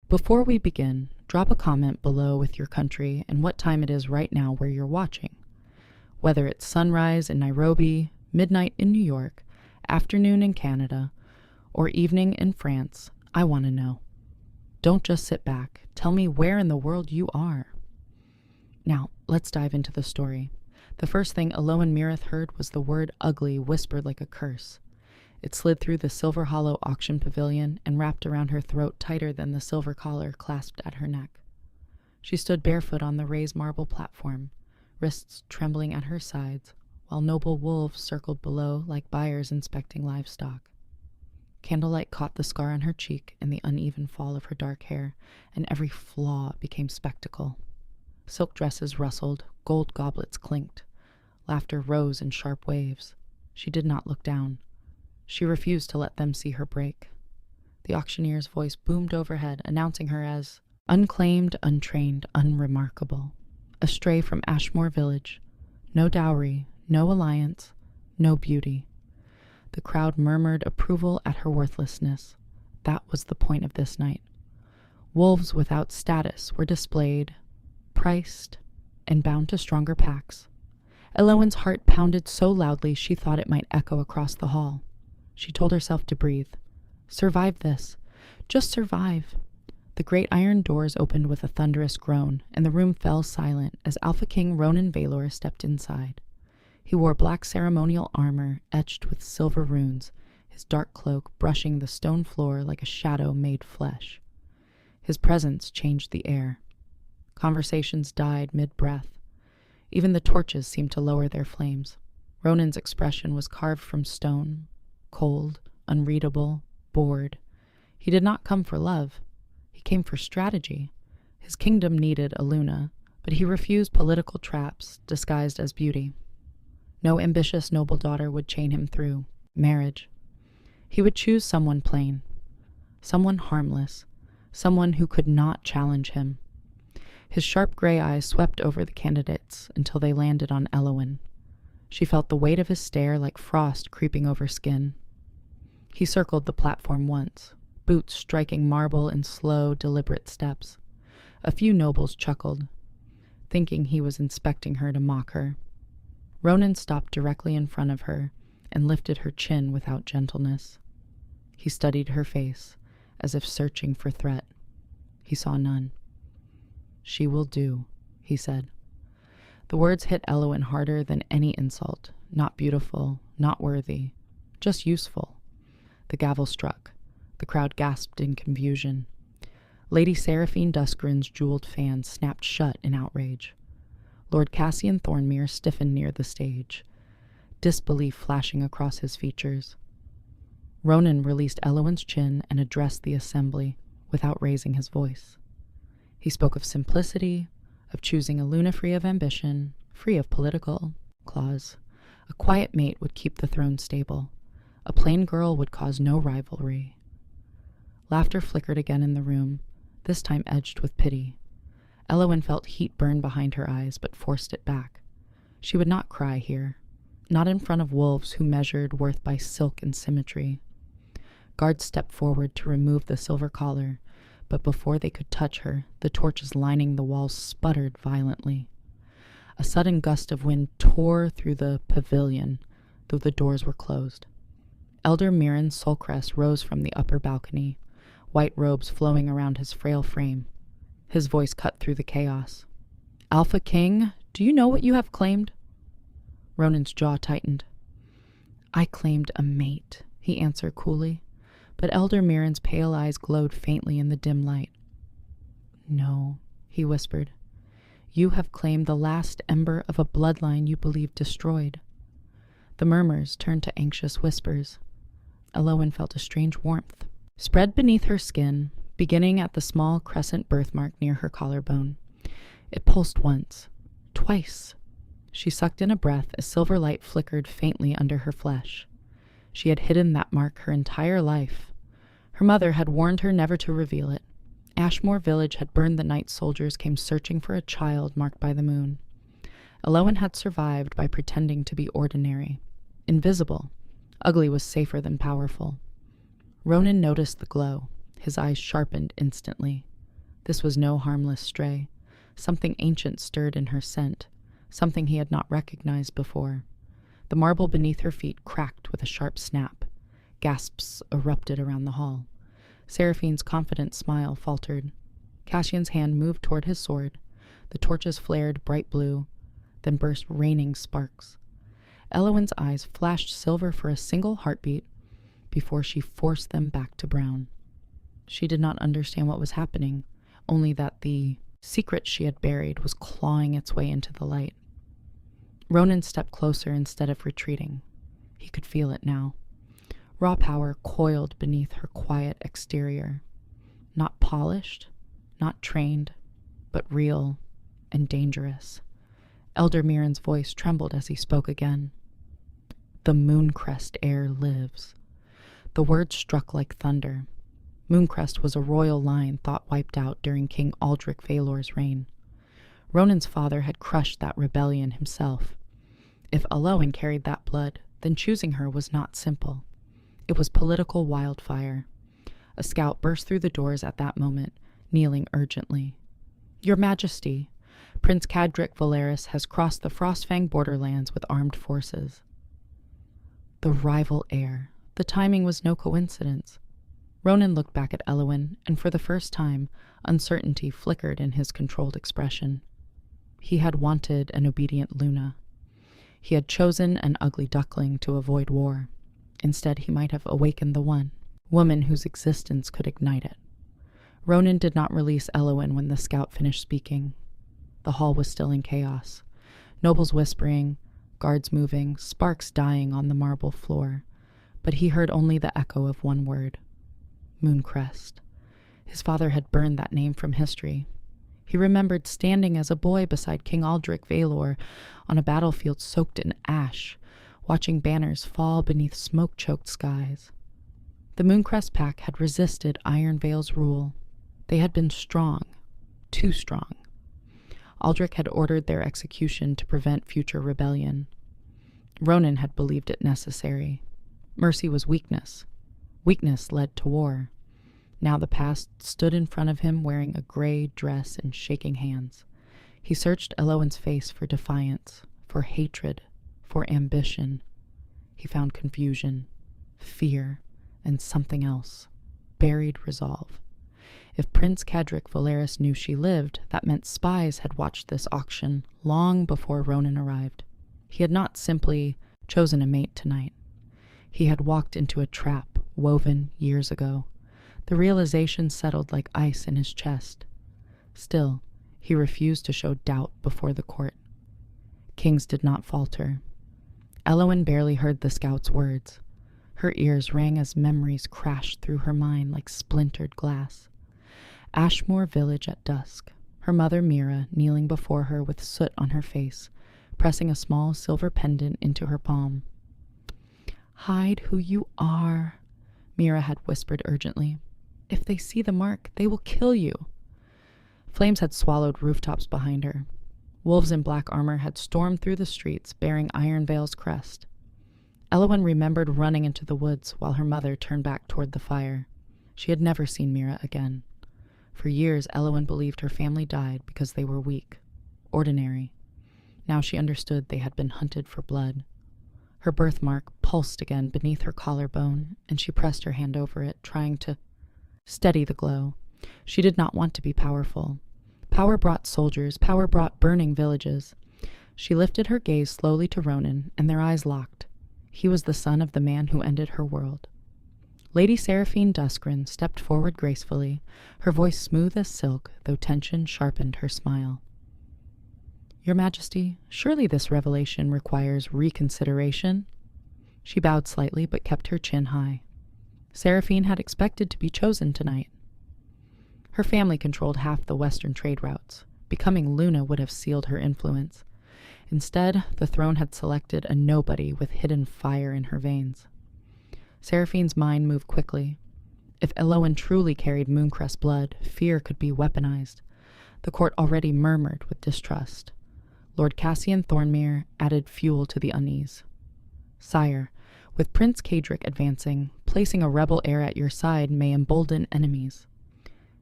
Before we begin, drop a comment below with your country and what time it is right now where you're watching. Whether it's sunrise in Nairobi, midnight in New York, afternoon in Canada, or evening in France, I want to know. Don't just sit back. Tell me where in the world you are. Now, let's dive into the story. The first thing Elowen Mirith heard was the word ugly whispered like a curse. It slid through the Silver Hollow auction pavilion and wrapped around her throat tighter than the silver collar clasped at her neck. She stood barefoot on the raised marble platform, wrists trembling at her sides, while noble wolves circled below like buyers inspecting livestock. Candlelight caught the scar on her cheek and the uneven fall of her dark hair, and every flaw became spectacle. Silk dresses rustled, gold goblets clinked. Laughter rose in sharp waves. She did not look down. She refused to let them see her break. The auctioneer's voice boomed overhead, announcing her as unclaimed, untrained, unremarkable, a stray from Ashmore village. No dowry, no alliance, no beauty. The crowd murmured approval at her worthlessness. That was the point of this night. Wolves without status were displayed, priced, and bound to stronger packs. Elowen's heart pounded so loudly she thought it might echo across the hall. She told herself to breathe. Survive this. Just survive. The great iron doors opened with a thunderous groan, and the room fell silent as Alpha King Ronan Valor stepped inside. He wore black ceremonial armor etched with silver runes, his dark cloak brushing the stone floor like a shadow made flesh. His presence changed the air. Conversations died mid-breath. Even the torches seemed to lower their flames. Ronan's expression was carved from stone, cold, unreadable, bored. He did not come for love. He came for strategy. His kingdom needed a Luna, but he refused political traps disguised as beauty. No ambitious noble daughter would chain him through marriage. He would choose someone plain, someone harmless, someone who could not challenge him. His sharp gray eyes swept over the candidates until they landed on Elowen. She felt the weight of his stare like frost creeping over skin. He circled the platform once, boots striking marble in slow, deliberate steps. A few nobles chuckled, thinking he was inspecting her to mock her. Ronan stopped directly in front of her and lifted her chin without gentleness. He studied her face, as if searching for threat. He saw none. "She will do," he said. The words hit Elowen harder than any insult. Not beautiful, not worthy, just useful. The gavel struck. The crowd gasped in confusion. Lady Seraphine Duskrin's jeweled fan snapped shut in outrage. Lord Cassian Thornmere stiffened near the stage, disbelief flashing across his features. Ronan released Elowen's chin and addressed the assembly without raising his voice. He spoke of simplicity, of choosing a Luna free of ambition, free of political clause. A quiet mate would keep the throne stable. A plain girl would cause no rivalry. Laughter flickered again in the room, this time edged with pity. Elowen felt heat burn behind her eyes, but forced it back. She would not cry here, not in front of wolves who measured worth by silk and symmetry. Guards stepped forward to remove the silver collar, but before they could touch her, the torches lining the walls sputtered violently. A sudden gust of wind tore through the pavilion, though the doors were closed. Elder Mirren Solcrest rose from the upper balcony, white robes flowing around his frail frame. His voice cut through the chaos. "Alpha King, do you know what you have claimed?" Ronan's jaw tightened. "I claimed a mate," he answered coolly, but Elder Mirren's pale eyes glowed faintly in the dim light. "No," he whispered. "You have claimed the last ember of a bloodline you believed destroyed." The murmurs turned to anxious whispers. Elowen felt a strange warmth spread beneath her skin, beginning at the small crescent birthmark near her collarbone. It pulsed once, twice. She sucked in a breath as silver light flickered faintly under her flesh. She had hidden that mark her entire life. Her mother had warned her never to reveal it. Ashmore village had burned the night soldiers came searching for a child marked by the moon. Elowen had survived by pretending to be ordinary, invisible. Ugly was safer than powerful. Ronan noticed the glow. His eyes sharpened instantly. This was no harmless stray. Something ancient stirred in her scent, something he had not recognized before. The marble beneath her feet cracked with a sharp snap. Gasps erupted around the hall. Seraphine's confident smile faltered. Cassian's hand moved toward his sword. The torches flared bright blue, then burst raining sparks. Elowen's eyes flashed silver for a single heartbeat before she forced them back to brown. She did not understand what was happening, only that the secret she had buried was clawing its way into the light. Ronan stepped closer instead of retreating. He could feel it now. Raw power coiled beneath her quiet exterior. Not polished, not trained, but real and dangerous. Elder Mirren's voice trembled as he spoke again. The Mooncrest heir lives. The words struck like thunder. Mooncrest was a royal line thought wiped out during King Aldrich Valor's reign. Ronan's father had crushed that rebellion himself. If Elowen carried that blood, then choosing her was not simple. It was political wildfire. A scout burst through the doors at that moment, kneeling urgently. Your Majesty, Prince Cadric Valeris has crossed the Frostfang borderlands with armed forces. The rival heir. The timing was no coincidence. Ronan looked back at Elowen, and for the first time, uncertainty flickered in his controlled expression. He had wanted an obedient Luna. He had chosen an ugly duckling to avoid war. Instead, he might have awakened the one, woman whose existence could ignite it. Ronan did not release Elowen when the scout finished speaking. The hall was still in chaos. Nobles whispering, guards moving, sparks dying on the marble floor. But he heard only the echo of one word. Mooncrest. His father had burned that name from history. He remembered standing as a boy beside King Aldrich Valor on a battlefield soaked in ash, watching banners fall beneath smoke-choked skies. The Mooncrest pack had resisted Ironvale's rule. They had been strong, too strong. Aldrich had ordered their execution to prevent future rebellion. Ronan had believed it necessary. Mercy was weakness. Weakness led to war. Now the past stood in front of him wearing a gray dress and shaking hands. He searched Elowen's face for defiance, for hatred, for ambition. He found confusion, fear, and something else, buried resolve. If Prince Cadric Valeris knew she lived, that meant spies had watched this auction long before Ronan arrived. He had not simply chosen a mate tonight. He had walked into a trap woven years ago. The realization settled like ice in his chest. Still, he refused to show doubt before the court. Kings did not falter. Elowen barely heard the scout's words. Her ears rang as memories crashed through her mind like splintered glass. Ashmore village at dusk, her mother Mira kneeling before her with soot on her face, pressing a small silver pendant into her palm. Hide who you are, Mira had whispered urgently. If they see the mark, they will kill you. Flames had swallowed rooftops behind her. Wolves in black armor had stormed through the streets, bearing Ironvale's crest. Elowen remembered running into the woods while her mother turned back toward the fire. She had never seen Mira again. For years, Elowen believed her family died because they were weak, ordinary. Now she understood they had been hunted for blood. Her birthmark pulsed again beneath her collarbone, and she pressed her hand over it, trying to steady the glow. She did not want to be powerful. Power brought soldiers, power brought burning villages. She lifted her gaze slowly to Ronan, and their eyes locked. He was the son of the man who ended her world. Lady Seraphine Duskren stepped forward gracefully, her voice smooth as silk, though tension sharpened her smile. Your Majesty, surely this revelation requires reconsideration? She bowed slightly, but kept her chin high. Seraphine had expected to be chosen tonight. Her family controlled half the western trade routes. Becoming Luna would have sealed her influence. Instead, the throne had selected a nobody with hidden fire in her veins. Seraphine's mind moved quickly. If Elowen truly carried Mooncrest blood, fear could be weaponized. The court already murmured with distrust. Lord Cassian Thornmere added fuel to the unease. Sire, with Prince Cadric advancing, placing a rebel heir at your side may embolden enemies.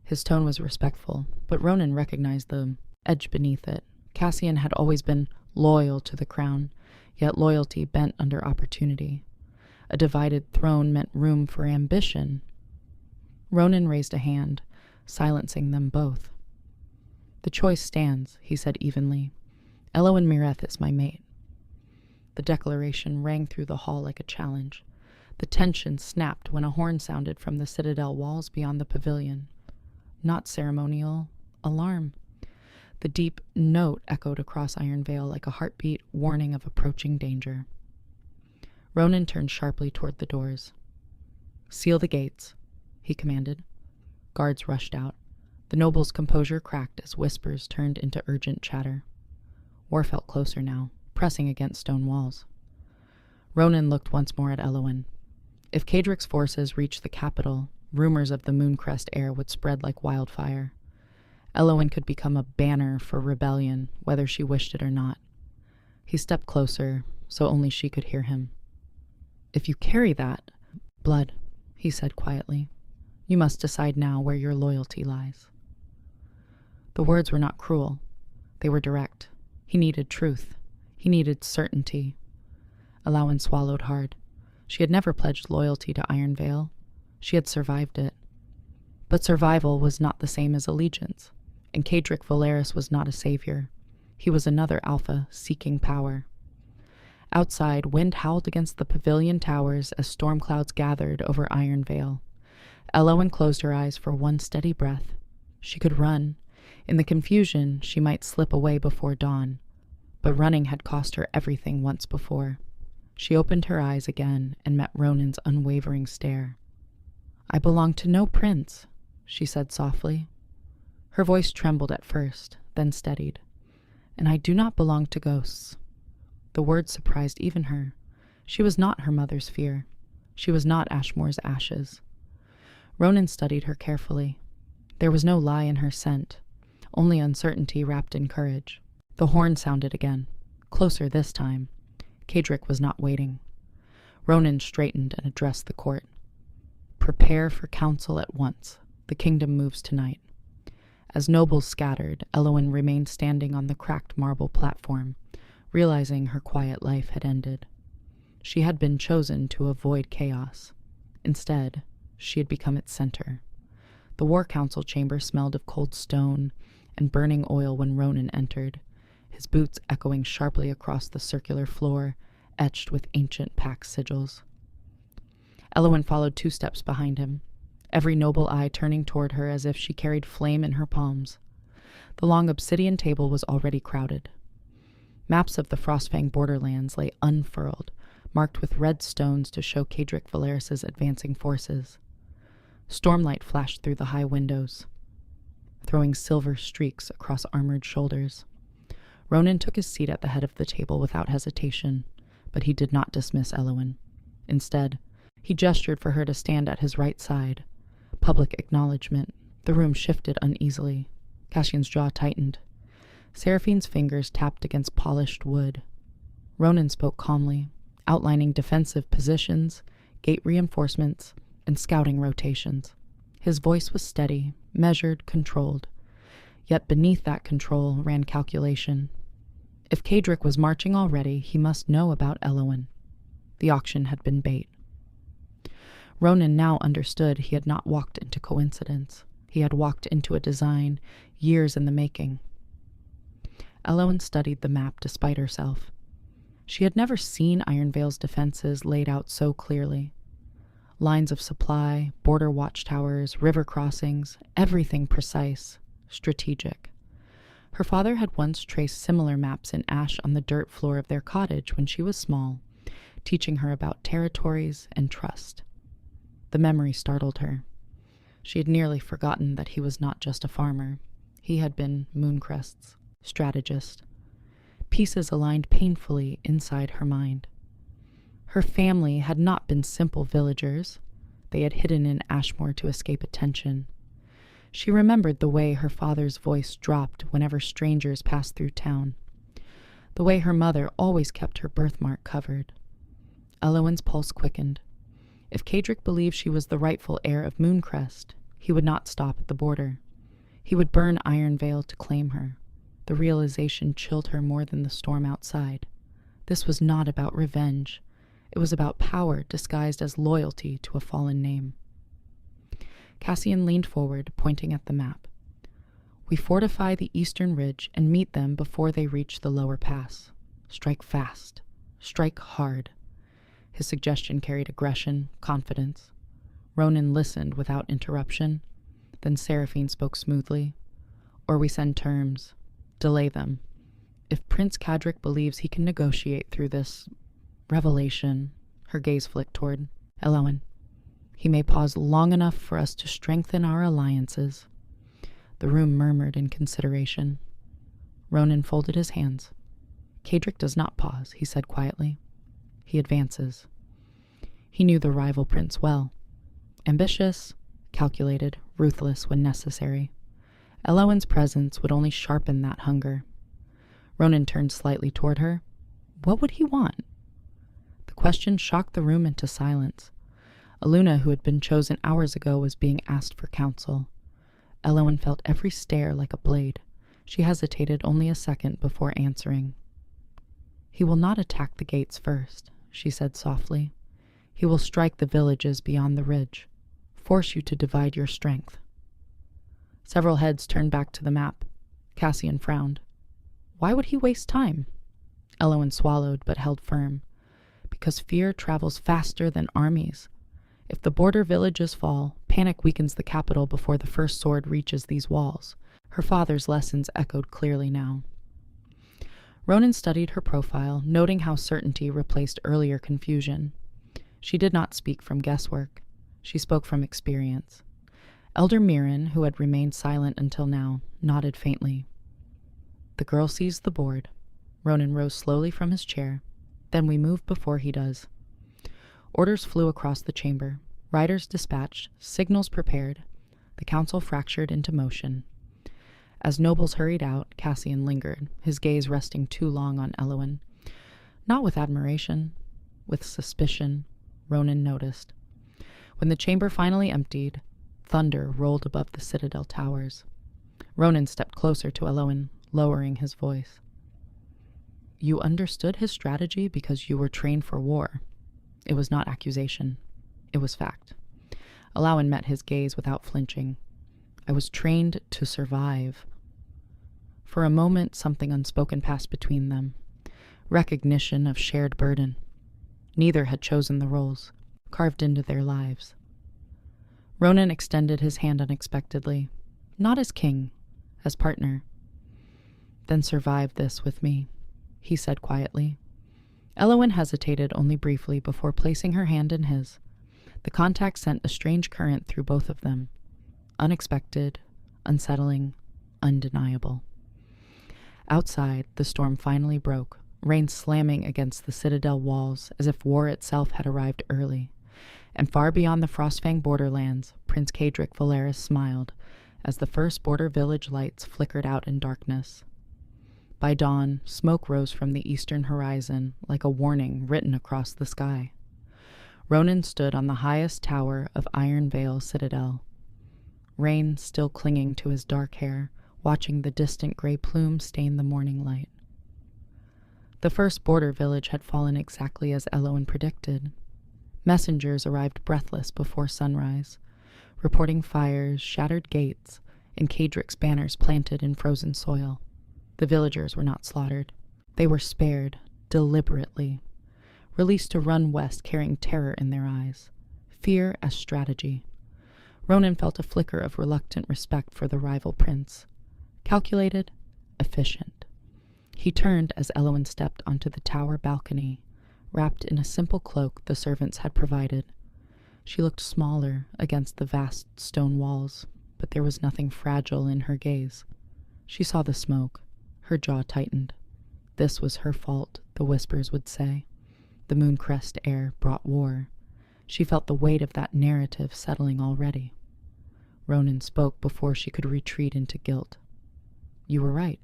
His tone was respectful, but Ronan recognized the edge beneath it. Cassian had always been loyal to the crown, yet loyalty bent under opportunity. A divided throne meant room for ambition. Ronan raised a hand, silencing them both. "The choice stands," he said evenly. "Elowen Mireth is my mate." The declaration rang through the hall like a challenge. The tension snapped when a horn sounded from the citadel walls beyond the pavilion. Not ceremonial, alarm. The deep note echoed across Iron Vale like a heartbeat warning of approaching danger. Ronan turned sharply toward the doors. "Seal the gates," he commanded. Guards rushed out. The noble's composure cracked as whispers turned into urgent chatter. War felt closer now, pressing against stone walls. Ronan looked once more at Elowen. If Kadric's forces reached the capital, rumors of the Mooncrest heir would spread like wildfire. Elowen could become a banner for rebellion, whether she wished it or not. He stepped closer, so only she could hear him. "If you carry that blood," he said quietly, "you must decide now where your loyalty lies." The words were not cruel. They were direct. He needed truth. He needed certainty. Elowen swallowed hard. She had never pledged loyalty to Iron Vale. She had survived it. But survival was not the same as allegiance, and Kadric Valeris was not a savior. He was another alpha seeking power. Outside, wind howled against the pavilion towers as storm clouds gathered over Iron Vale. Elowen closed her eyes for one steady breath. She could run. In the confusion, she might slip away before dawn. But running had cost her everything once before. She opened her eyes again and met Ronan's unwavering stare. "I belong to no prince," she said softly. Her voice trembled at first, then steadied. "And I do not belong to ghosts." The words surprised even her. She was not her mother's fear. She was not Ashmore's ashes. Ronan studied her carefully. There was no lie in her scent, only uncertainty wrapped in courage. The horn sounded again, closer this time. Kadric was not waiting. Ronan straightened and addressed the court. "Prepare for council at once. The kingdom moves tonight." As nobles scattered, Elowen remained standing on the cracked marble platform, realizing her quiet life had ended. She had been chosen to avoid chaos. Instead, she had become its center. The war council chamber smelled of cold stone and burning oil when Ronan entered, his boots echoing sharply across the circular floor, etched with ancient pack sigils. Elowen followed 2 steps behind him, every noble eye turning toward her as if she carried flame in her palms. The long obsidian table was already crowded. Maps of the Frostfang borderlands lay unfurled, marked with red stones to show Kadric Valeris's advancing forces. Stormlight flashed through the high windows, throwing silver streaks across armored shoulders. Ronan took his seat at the head of the table without hesitation, but he did not dismiss Elowen. Instead, he gestured for her to stand at his right side. Public acknowledgement. The room shifted uneasily. Cassian's jaw tightened. Seraphine's fingers tapped against polished wood. Ronan spoke calmly, outlining defensive positions, gate reinforcements, and scouting rotations. His voice was steady, measured, controlled. Yet beneath that control ran calculation. If Kadric was marching already, he must know about Elowen. The auction had been bait. Ronan now understood he had not walked into coincidence. He had walked into a design, years in the making. Elowen studied the map despite herself. She had never seen Iron Vale's defenses laid out so clearly. Lines of supply, border watchtowers, river crossings, everything precise, strategic. Her father had once traced similar maps in ash on the dirt floor of their cottage when she was small, teaching her about territories and trust. The memory startled her. She had nearly forgotten that he was not just a farmer. He had been Mooncrest's strategist. Pieces aligned painfully inside her mind. Her family had not been simple villagers. They had hidden in Ashmore to escape attention. She remembered the way her father's voice dropped whenever strangers passed through town. The way her mother always kept her birthmark covered. Elowen's pulse quickened. If Kadric believed she was the rightful heir of Mooncrest, He would not stop at the border. He would burn Unveil to claim her. The realization chilled her more than the storm outside. This was not about revenge. It was about power disguised as loyalty to a fallen name. Cassian leaned forward, pointing at the map. We fortify the eastern ridge and meet them before they reach the lower pass. Strike fast. Strike hard. His suggestion carried aggression, confidence. Ronan listened without interruption. Then Seraphine spoke smoothly. Or we send terms. Delay them. If Prince Cadric believes he can negotiate through this revelation, her gaze flicked toward Elowen, he may pause long enough for us to strengthen our alliances. The room murmured in consideration. Ronan folded his hands. Cadric does not pause, he said quietly. He advances. He knew the rival prince well. Ambitious, calculated, ruthless when necessary. Elowen's presence would only sharpen that hunger. Ronan turned slightly toward her. What would he want? The question shocked the room into silence. Aluna, who had been chosen hours ago, was being asked for counsel. Elowen felt every stare like a blade. She hesitated only a second before answering. He will not attack the gates first, she said softly. He will strike the villages beyond the ridge, force you to divide your strength. Several heads turned back to the map. Cassian frowned. Why would he waste time? Elowen swallowed but held firm. Because fear travels faster than armies. If the border villages fall, panic weakens the capital before the first sword reaches these walls. Her father's lessons echoed clearly now. Ronan studied her profile, noting how certainty replaced earlier confusion. She did not speak from guesswork. She spoke from experience. Elder Mirren, who had remained silent until now, nodded faintly. The girl seized the board. Ronan rose slowly from his chair. Then we move before he does. Orders flew across the chamber. Riders dispatched, signals prepared. The council fractured into motion. As nobles hurried out, Cassian lingered, his gaze resting too long on Elowen. Not with admiration, with suspicion, Ronan noticed. When the chamber finally emptied, thunder rolled above the citadel towers. Ronan stepped closer to Elowen, lowering his voice. You understood his strategy because you were trained for war. It was not accusation. It was fact. Elowen met his gaze without flinching. I was trained to survive. For a moment, something unspoken passed between them. Recognition of shared burden. Neither had chosen the roles, carved into their lives. Ronan extended his hand unexpectedly, not as king, as partner. Then survive this with me, he said quietly. Elowen hesitated only briefly before placing her hand in his. The contact sent a strange current through both of them. Unexpected, unsettling, undeniable. Outside, the storm finally broke, rain slamming against the citadel walls as if war itself had arrived early. And far beyond the Frostfang borderlands, Prince Cadric Valeris smiled as the first border village lights flickered out in darkness. By dawn, smoke rose from the eastern horizon like a warning written across the sky. Ronan stood on the highest tower of Unveil Citadel, rain still clinging to his dark hair, watching the distant gray plume stain the morning light. The first border village had fallen exactly as Elowen predicted. Messengers arrived breathless before sunrise, reporting fires, shattered gates, and Cadric's banners planted in frozen soil. The villagers were not slaughtered. They were spared, deliberately, released to run west carrying terror in their eyes, fear as strategy. Ronan felt a flicker of reluctant respect for the rival prince. Calculated, efficient. He turned as Elowen stepped onto the tower balcony, wrapped in a simple cloak the servants had provided. She looked smaller against the vast stone walls, but there was nothing fragile in her gaze. She saw the smoke. Her jaw tightened. This was her fault, the whispers would say. The Mooncrest air brought war. She felt the weight of that narrative settling already. Ronan spoke before she could retreat into guilt. You were right.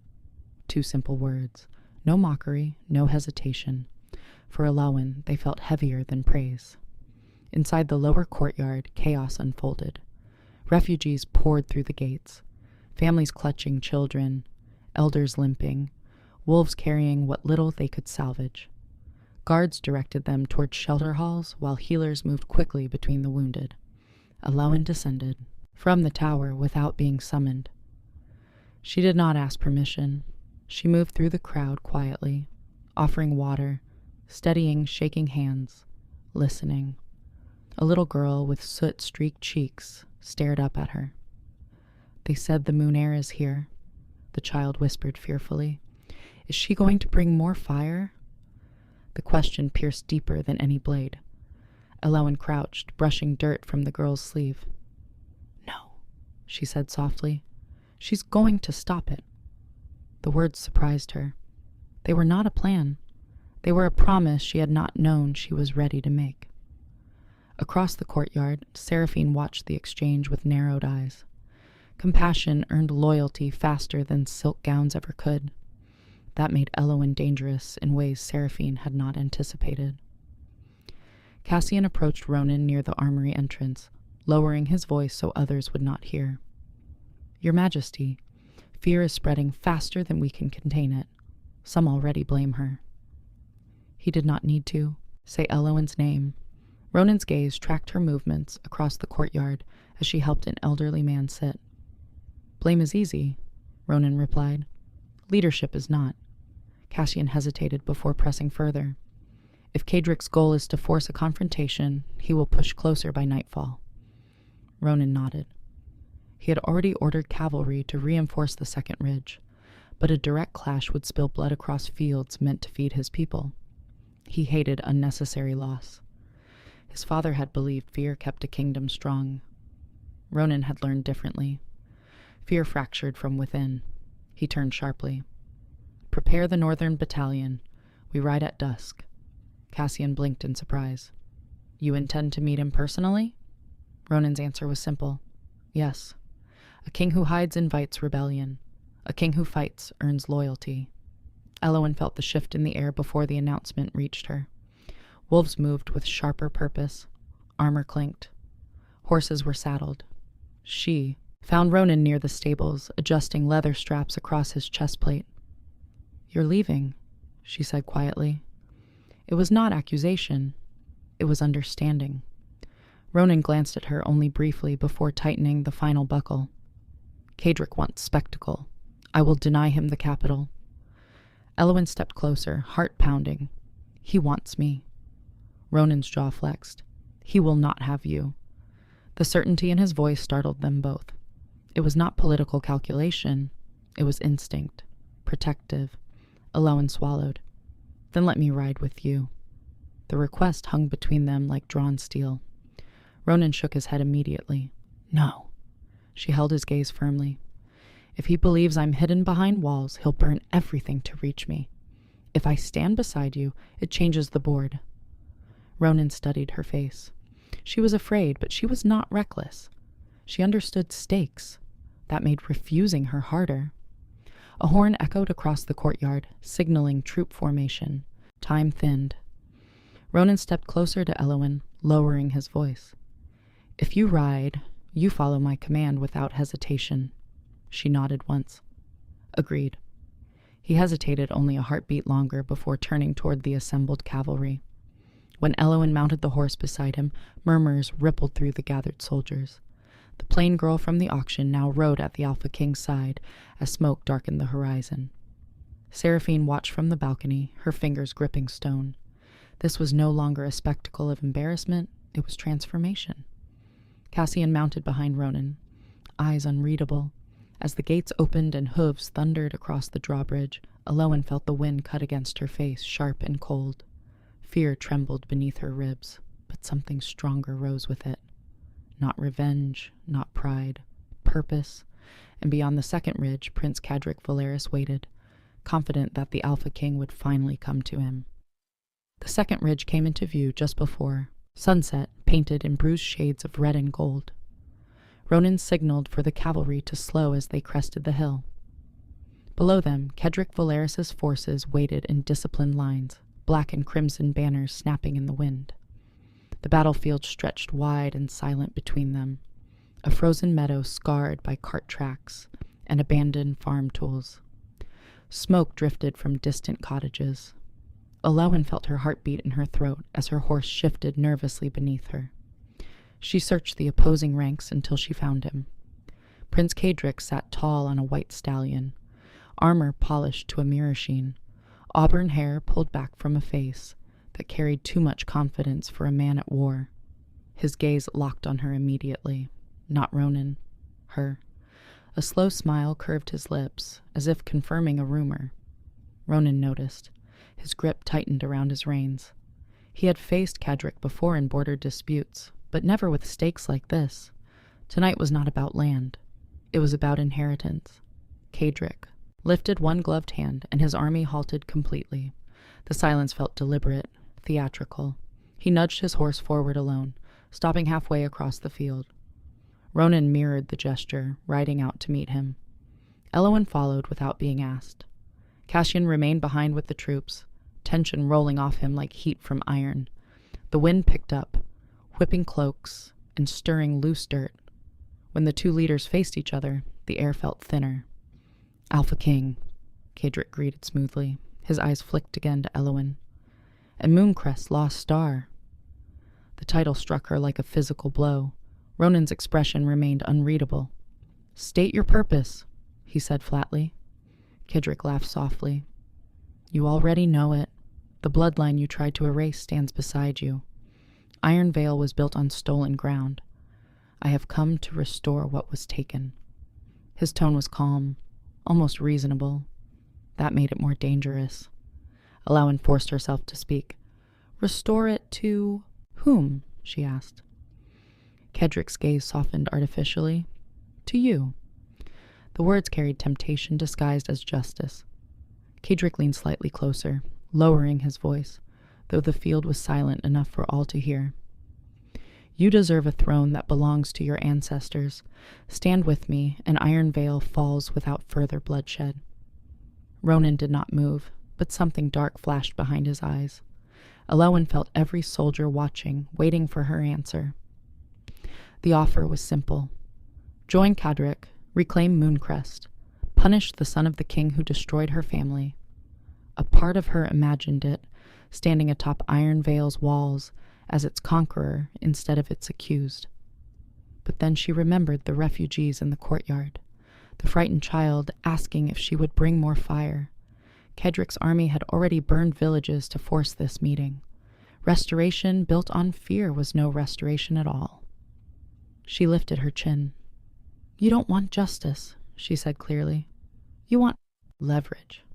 2 simple words. No mockery, no hesitation. For Elowen, they felt heavier than praise. Inside the lower courtyard, chaos unfolded. Refugees poured through the gates, families clutching children, elders limping, wolves carrying what little they could salvage. Guards directed them toward shelter halls while healers moved quickly between the wounded. Alowan descended from the tower without being summoned. She did not ask permission. She moved through the crowd quietly, offering water, steadying shaking hands, listening. A little girl with soot-streaked cheeks stared up at her. "They said the moon air is here," the child whispered fearfully. "Is she going to bring more fire?" The question pierced deeper than any blade. Alowan crouched, brushing dirt from the girl's sleeve. "No," she said softly. "She's going to stop it." The words surprised her. They were not a plan. They were a promise she had not known she was ready to make. Across the courtyard, Seraphine watched the exchange with narrowed eyes. Compassion earned loyalty faster than silk gowns ever could. That made Alowan dangerous in ways Seraphine had not anticipated. Cassian approached Ronan near the armory entrance, lowering his voice so others would not hear. "Your Majesty, fear is spreading faster than we can contain it. Some already blame her." He did not need to say Elowen's name. Ronan's gaze tracked her movements across the courtyard as she helped an elderly man sit. "Blame is easy," Ronan replied. "Leadership is not." Cassian hesitated before pressing further. "If Kadric's goal is to force a confrontation, he will push closer by nightfall." Ronan nodded. He had already ordered cavalry to reinforce the second ridge, but a direct clash would spill blood across fields meant to feed his people. He hated unnecessary loss. His father had believed fear kept a kingdom strong. Ronan had learned differently. Fear fractured from within. He turned sharply. "Prepare the northern battalion. We ride at dusk." Cassian blinked in surprise. "You intend to meet him personally?" Ronan's answer was simple. "Yes. A king who hides invites rebellion. A king who fights earns loyalty." Elowen felt the shift in the air before the announcement reached her. Wolves moved with sharper purpose. Armor clinked. Horses were saddled. She found Ronan near the stables, adjusting leather straps across his chest plate. "You're leaving," she said quietly. It was not accusation. It was understanding. Ronan glanced at her only briefly before tightening the final buckle. "Kadric wants spectacle. I will deny him the capital." Elowen stepped closer, heart pounding. "He wants me." Ronan's jaw flexed. "He will not have you." The certainty in his voice startled them both. It was not political calculation. It was instinct. Protective. Elowen swallowed. "Then let me ride with you." The request hung between them like drawn steel. Ronan shook his head immediately. "No." She held his gaze firmly. "If he believes I'm hidden behind walls, he'll burn everything to reach me. If I stand beside you, it changes the board." Ronan studied her face. She was afraid, but she was not reckless. She understood stakes. That made refusing her harder. A horn echoed across the courtyard, signaling troop formation. Time thinned. Ronan stepped closer to Elowen, lowering his voice. "If you ride, you follow my command without hesitation." She nodded once. "Agreed." He hesitated only a heartbeat longer before turning toward the assembled cavalry. When Elowen mounted the horse beside him, murmurs rippled through the gathered soldiers. The plain girl from the auction now rode at the Alpha King's side as smoke darkened the horizon. Seraphine watched from the balcony, her fingers gripping stone. This was no longer a spectacle of embarrassment, it was transformation. Cassian mounted behind Ronan, eyes unreadable. As the gates opened and hooves thundered across the drawbridge, Elowen felt the wind cut against her face, sharp and cold. Fear trembled beneath her ribs, but something stronger rose with it. Not revenge, not pride, purpose, and beyond the second ridge, Prince Kadric Valeris waited, confident that the Alpha King would finally come to him. The second ridge came into view just before sunset, painted in bruised shades of red and gold. Ronan signaled for the cavalry to slow as they crested the hill. Below them, Kadric Valeris's forces waited in disciplined lines, black and crimson banners snapping in the wind. The battlefield stretched wide and silent between them. a frozen meadow scarred by cart tracks and abandoned farm tools. Smoke drifted from distant cottages. Alowan felt her heartbeat in her throat as her horse shifted nervously beneath her. She searched the opposing ranks until she found him. Prince Cadric sat tall on a white stallion, armor polished to a mirror sheen, auburn hair pulled back from a face that carried too much confidence for a man at war. His gaze locked on her immediately. Not Ronan. Her. A slow smile curved his lips, as if confirming a rumor. Ronan noticed. His grip tightened around his reins. He had faced Cadric before in border disputes, but never with stakes like this. Tonight was not about land. It was about inheritance. Cadric lifted one gloved hand, and his army halted completely. The silence felt deliberate, theatrical. He nudged his horse forward alone, stopping halfway across the field. Ronan mirrored the gesture, riding out to meet him. Elowen followed without being asked. Cassian remained behind with the troops, tension rolling off him like heat from iron. The wind picked up, whipping cloaks and stirring loose dirt. When the two leaders faced each other, the air felt thinner. "Alpha King," Cadric greeted smoothly. His eyes flicked again to Elowen. "And Mooncrest Lost Star." The title struck her like a physical blow. Ronan's expression remained unreadable. "State your purpose," he said flatly. Cadric laughed softly. "You already know it. The bloodline you tried to erase stands beside you. Iron Veil was built on stolen ground. I have come to restore what was taken." His tone was calm, almost reasonable. That made it more dangerous. Alowan forced herself to speak. "Restore it to whom?" she asked. Kedric's gaze softened artificially. "To you." The words carried temptation disguised as justice. Cadric leaned slightly closer, lowering his voice, though the field was silent enough for all to hear. "You deserve a throne that belongs to your ancestors. Stand with me, and Iron Veil falls without further bloodshed." Ronan did not move, but something dark flashed behind his eyes. Alowan felt every soldier watching, waiting for her answer. The offer was simple. Join Cadric, reclaim Mooncrest, punish the son of the king who destroyed her family. A part of her imagined it, standing atop Iron Veil's walls as its conqueror instead of its accused. But then she remembered the refugees in the courtyard, the frightened child asking if she would bring more fire. Kedric's army had already burned villages to force this meeting. Restoration built on fear was no restoration at all. She lifted her chin. "You don't want justice," she said clearly. "You want leverage."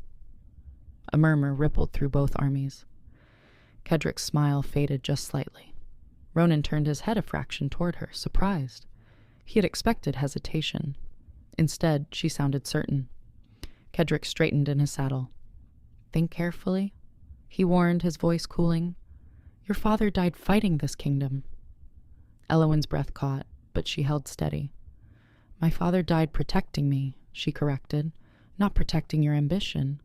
A murmur rippled through both armies. Kedric's smile faded just slightly. Ronan turned his head a fraction toward her, surprised. He had expected hesitation. Instead, she sounded certain. Kedric straightened in his saddle. "Think carefully," he warned, his voice cooling. "Your father died fighting this kingdom." Elowen's breath caught, but she held steady. "My father died protecting me," she corrected, "not protecting your ambition."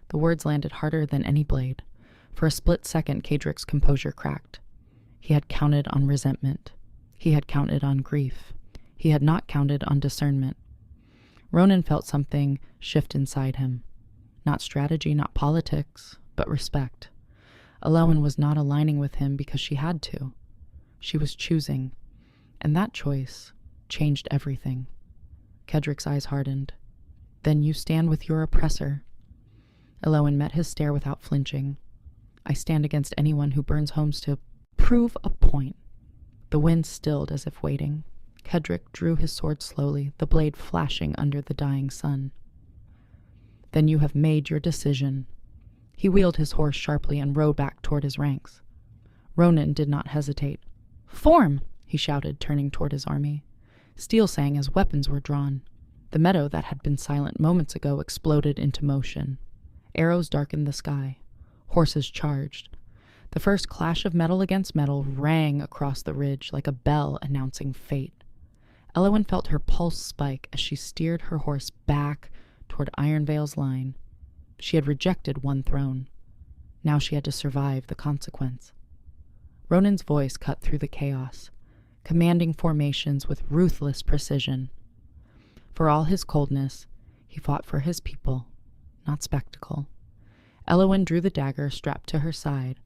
The words landed harder than any blade. For a split second, Cadric's composure cracked. He had counted on resentment. He had counted on grief. He had not counted on discernment. Ronan felt something shift inside him. Not strategy, not politics, but respect. Alowan was not aligning with him because she had to. She was choosing, and that choice changed everything. Kedric's eyes hardened. "Then you stand with your oppressor." Alowan met his stare without flinching. "I stand against anyone who burns homes to prove a point." The wind stilled as if waiting. Kedric drew his sword slowly, the blade flashing under the dying sun. "Then you have made your decision." He wheeled his horse sharply and rode back toward his ranks. Ronan did not hesitate. "Form!" he shouted, turning toward his army. Steel sang as weapons were drawn. The meadow that had been silent moments ago exploded into motion. Arrows darkened the sky. Horses charged. The first clash of metal against metal rang across the ridge like a bell announcing fate. Elowen felt her pulse spike as she steered her horse back toward Iron Veil's line. She had rejected one throne. Now she had to survive the consequence. Ronan's voice cut through the chaos. commanding formations with ruthless precision. For all his coldness, he fought for his people, not spectacle. Elowen drew the dagger strapped to her side,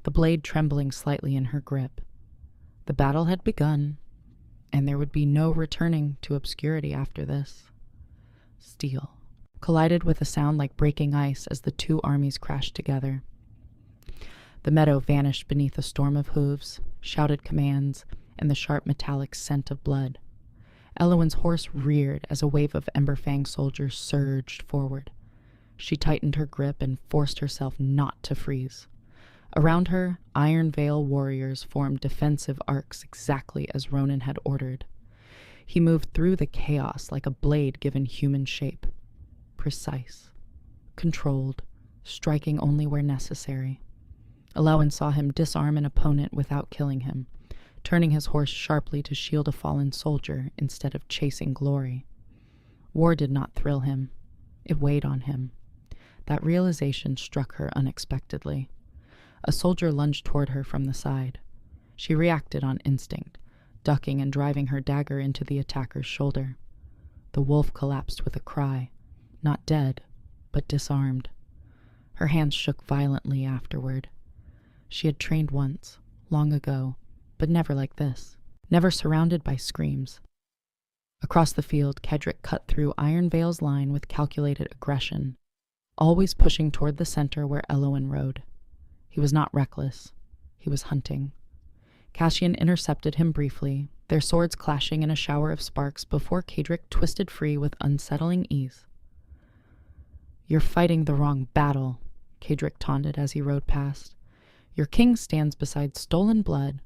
the blade trembling slightly in her grip. The battle had begun, and there would be no returning to obscurity after this. Steel collided with a sound like breaking ice as the two armies crashed together. The meadow vanished beneath a storm of hooves, shouted commands, and the sharp metallic scent of blood. Elowen's horse reared as a wave of Emberfang soldiers surged forward. She tightened her grip and forced herself not to freeze. Around her, Unveil warriors formed defensive arcs exactly as Ronan had ordered. He moved through the chaos like a blade given human shape. Precise, controlled, striking only where necessary. Elowen saw him disarm an opponent without killing him, turning his horse sharply to shield a fallen soldier instead of chasing glory. War did not thrill him. It weighed on him. That realization struck her unexpectedly. A soldier lunged toward her from the side. She reacted on instinct, ducking and driving her dagger into the attacker's shoulder. The wolf collapsed with a cry, not dead, but disarmed. Her hands shook violently afterward. She had trained once, long ago, but never like this, never surrounded by screams. Across the field, Kedrick cut through Unveil's line with calculated aggression, always pushing toward the center where Elowen rode. He was not reckless. He was hunting. Cassian intercepted him briefly, their swords clashing in a shower of sparks before Kedrick twisted free with unsettling ease. "You're fighting the wrong battle," Kedrick taunted as he rode past. "Your king stands beside stolen blood."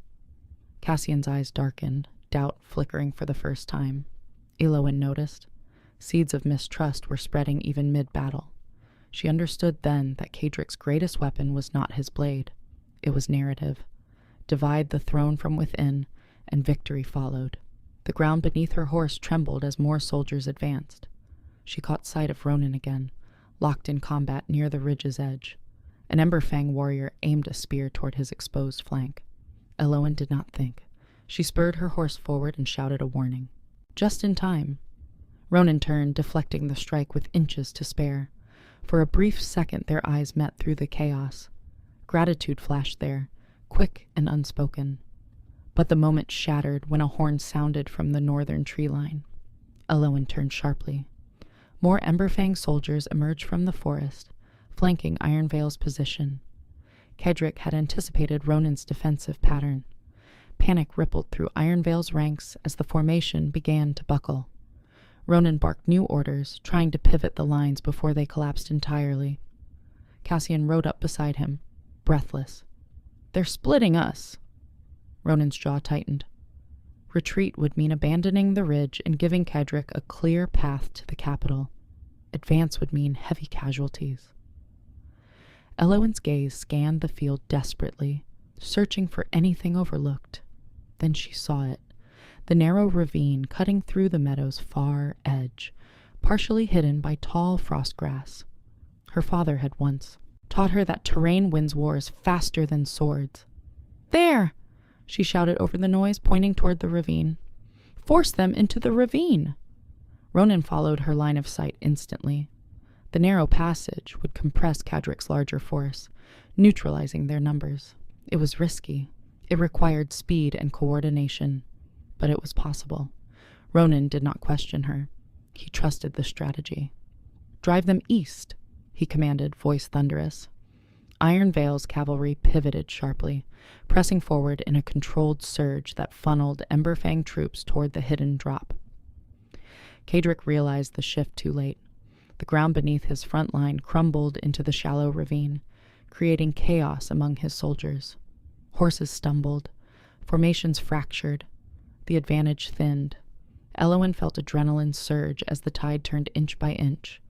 Cassian's eyes darkened, doubt flickering for the first time. Elowen noticed. Seeds of mistrust were spreading even mid-battle. She understood then that Kedrick's greatest weapon was not his blade. It was narrative. Divide the throne from within, and victory followed. The ground beneath her horse trembled as more soldiers advanced. She caught sight of Ronan again, locked in combat near the ridge's edge. An Emberfang warrior aimed a spear toward his exposed flank. Elowen did not think. She spurred her horse forward and shouted a warning. Just in time. Ronan turned, deflecting the strike with inches to spare. For a brief second their eyes met through the chaos. Gratitude flashed there, quick and unspoken. But the moment shattered when a horn sounded from the northern tree line. Elowen turned sharply. More Emberfang soldiers emerged from the forest, flanking Unveil's position. Kedrick had anticipated Ronan's defensive pattern. Panic rippled through Unveil's ranks as the formation began to buckle. Ronan barked new orders, trying to pivot the lines before they collapsed entirely. Cassian rode up beside him, breathless. "They're splitting us." Ronan's jaw tightened. Retreat would mean abandoning the ridge and giving Kedrick a clear path to the capital. Advance would mean heavy casualties. Elowen's gaze scanned the field desperately, searching for anything overlooked. Then she saw it. The narrow ravine cutting through the meadow's far edge, partially hidden by tall frost grass. Her father had once taught her that terrain wins wars faster than swords. "There!" she shouted over the noise, pointing toward the ravine. "Force them into the ravine!" Ronan followed her line of sight instantly. The narrow passage would compress Kedrick's larger force, neutralizing their numbers. It was risky. It required speed and coordination. But it was possible. Ronan did not question her. He trusted the strategy. "Drive them east," he commanded, voice thunderous. Unveil's cavalry pivoted sharply, pressing forward in a controlled surge that funneled Emberfang troops toward the hidden drop. Kedrick realized the shift too late. The ground beneath his front line crumbled into the shallow ravine, creating chaos among his soldiers. Horses stumbled. Formations fractured. The advantage thinned. Elowen felt adrenaline surge as the tide turned inch by inch.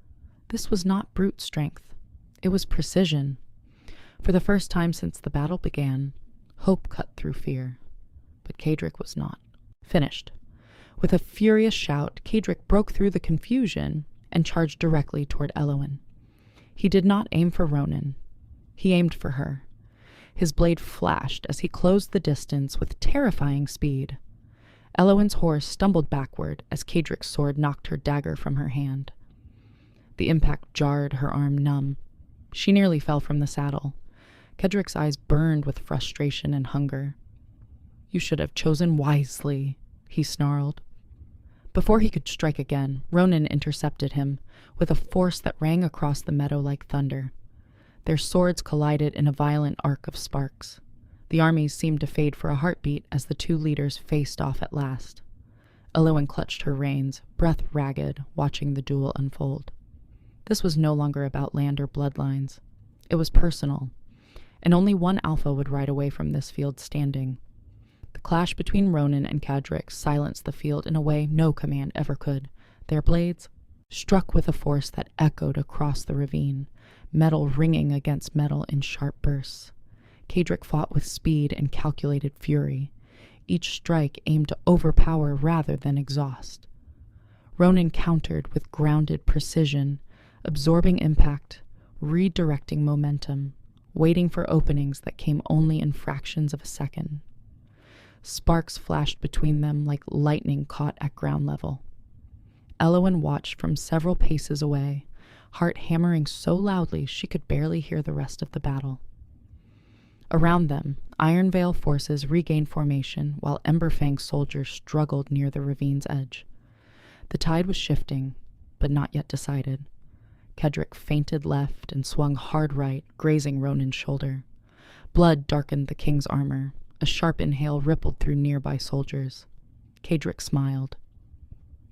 This was not brute strength. It was precision. For the first time since the battle began, hope cut through fear. But Kedrick was not. Finished. With a furious shout, Kedrick broke through the confusion and charged directly toward Elowen. He did not aim for Ronan. He aimed for her. His blade flashed as he closed the distance with terrifying speed. Elowen's horse stumbled backward as Kadric's sword knocked her dagger from her hand. The impact jarred her arm numb. She nearly fell from the saddle. Kedric's eyes burned with frustration and hunger. "You should have chosen wisely," he snarled. Before he could strike again, Ronan intercepted him with a force that rang across the meadow like thunder. Their swords collided in a violent arc of sparks. The armies seemed to fade for a heartbeat as the two leaders faced off at last. Elowen clutched her reins, breath ragged, watching the duel unfold. This was no longer about land or bloodlines. It was personal, and only one alpha would ride away from this field standing. The clash between Ronan and Kadric silenced the field in a way no command ever could. Their blades struck with a force that echoed across the ravine, metal ringing against metal in sharp bursts. Kadric fought with speed and calculated fury, each strike aimed to overpower rather than exhaust. Ronan countered with grounded precision, absorbing impact, redirecting momentum, waiting for openings that came only in fractions of a second. Sparks flashed between them like lightning caught at ground level. Elowen watched from several paces away, heart hammering so loudly she could barely hear the rest of the battle. Around them, Unveil forces regained formation while Emberfang's soldiers struggled near the ravine's edge. The tide was shifting, but not yet decided. Kedric feinted left and swung hard right, grazing Ronan's shoulder. Blood darkened the king's armor. A sharp inhale rippled through nearby soldiers. Kadric smiled.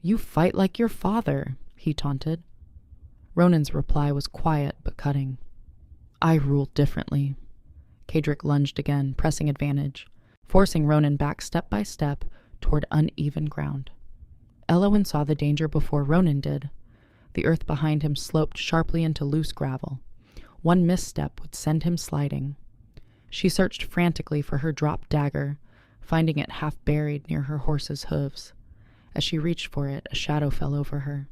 "You fight like your father," he taunted. Ronan's reply was quiet but cutting. "I rule differently." Kadric lunged again, pressing advantage, forcing Ronan back step by step toward uneven ground. Elowen saw the danger before Ronan did. The earth behind him sloped sharply into loose gravel. One misstep would send him sliding. She searched frantically for her dropped dagger, finding it half buried near her horse's hooves. As she reached for it, a shadow fell over her.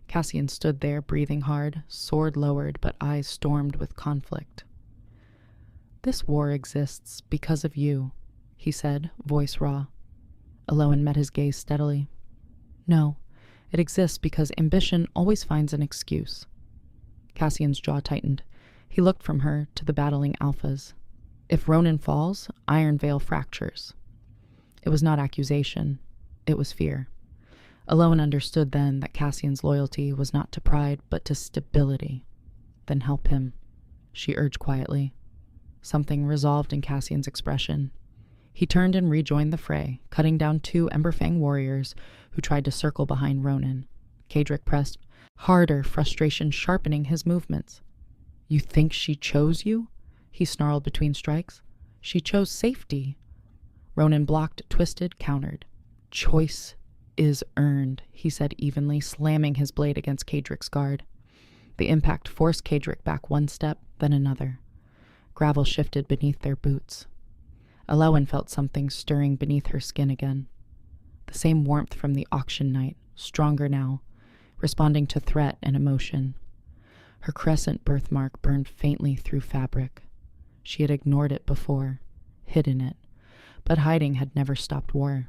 Cassian stood there, breathing hard, sword lowered, but eyes stormed with conflict. "This war exists because of you," he said, voice raw. Elowen met his gaze steadily. "No, it exists because ambition always finds an excuse." Cassian's jaw tightened. He looked from her to the battling alphas. If Ronan falls, Unveil fractures. It was not accusation. It was fear. Elowen understood then that Cassian's loyalty was not to pride, but to stability. "Then help him," she urged quietly. Something resolved in Cassian's expression. He turned and rejoined the fray, cutting down two Emberfang warriors who tried to circle behind Ronan. Kadric pressed harder, frustration sharpening his movements. "You think she chose you?" he snarled between strikes. "She chose safety." Ronan blocked, twisted, countered. "Choice is earned," he said evenly, slamming his blade against Kadric's guard. The impact forced Kadric back one step, then another. Gravel shifted beneath their boots. Elowen felt something stirring beneath her skin again. The same warmth from the auction night, stronger now, responding to threat and emotion. Her crescent birthmark burned faintly through fabric. She had ignored it before, hidden it, but hiding had never stopped war.